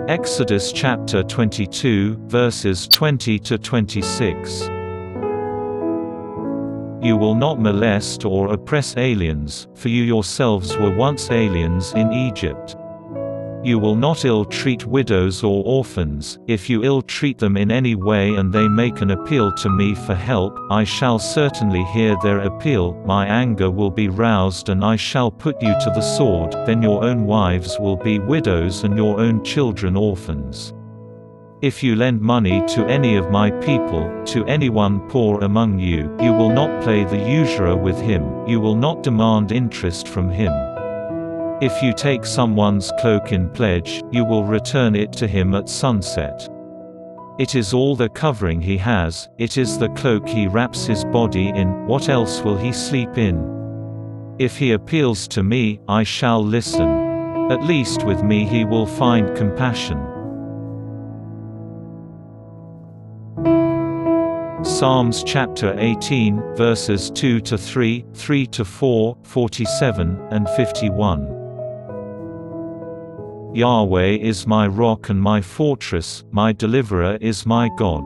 Exodus chapter 22, verses 20 to 26. You will not molest or oppress aliens, for you yourselves were once aliens in Egypt. You will not ill-treat widows or orphans. If you ill-treat them in any way and they make an appeal to me for help, I shall certainly hear their appeal. My anger will be roused and I shall put you to the sword. Then your own wives will be widows and your own children orphans. If you lend money to any of my people, to anyone poor among you, you will not play the usurer with him, you will not demand interest from him. If you take someone's cloak in pledge, you will return it to him at sunset. It is all the covering he has, it is the cloak he wraps his body in. What else will he sleep in? If he appeals to me, I shall listen. At least with me he will find compassion. Psalms chapter 18, verses 2 to 3, 3 to 4, 47, and 51. Yahweh is my rock and my fortress, my deliverer is my God.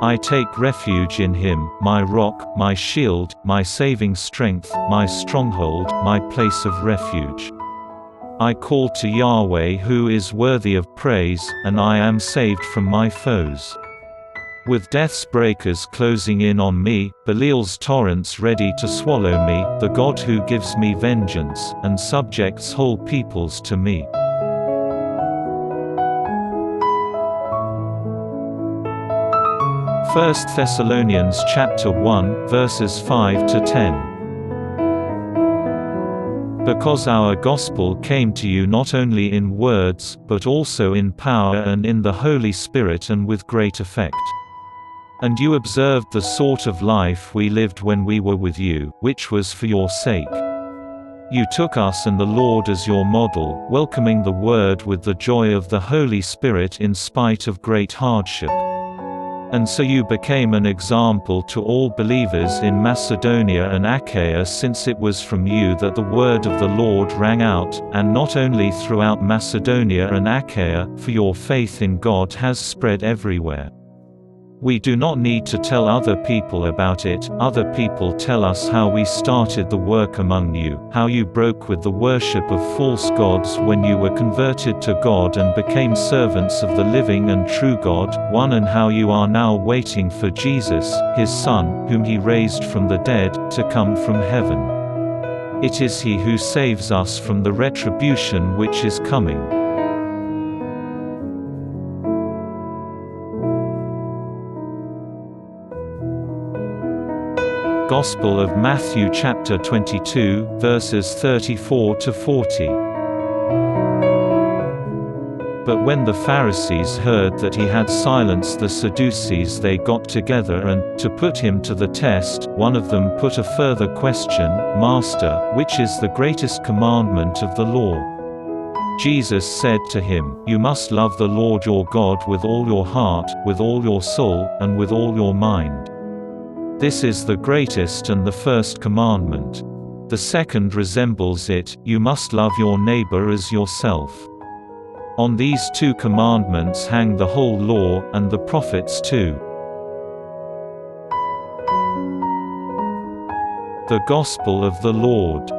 I take refuge in him, my rock, my shield, my saving strength, my stronghold, my place of refuge. I call to Yahweh who is worthy of praise, and I am saved from my foes. With death's breakers closing in on me, Belial's torrents ready to swallow me, the God who gives me vengeance, and subjects whole peoples to me. 1 Thessalonians chapter 1, verses 5 to 10. Because our gospel came to you not only in words, but also in power and in the Holy Spirit and with great effect. And you observed the sort of life we lived when we were with you, which was for your sake. You took us and the Lord as your model, welcoming the word with the joy of the Holy Spirit in spite of great hardship. And so you became an example to all believers in Macedonia and Achaia, since it was from you that the word of the Lord rang out, and not only throughout Macedonia and Achaia, for your faith in God has spread everywhere. We do not need to tell other people about it. Other people tell us how we started the work among you, how you broke with the worship of false gods when you were converted to God and became servants of the living and true God, one, and how you are now waiting for Jesus, his Son, whom he raised from the dead, to come from heaven. It is he who saves us from the retribution which is coming. Gospel of Matthew chapter 22, verses 34 to 40. But when the Pharisees heard that he had silenced the Sadducees, they got together and, to put him to the test, one of them put a further question, Master, which is the greatest commandment of the law? Jesus said to him, You must love the Lord your God with all your heart, with all your soul, and with all your mind. This is the greatest and the first commandment. The second resembles it, you must love your neighbor as yourself. On these two commandments hang the whole law, and the prophets too. The Gospel of the Lord.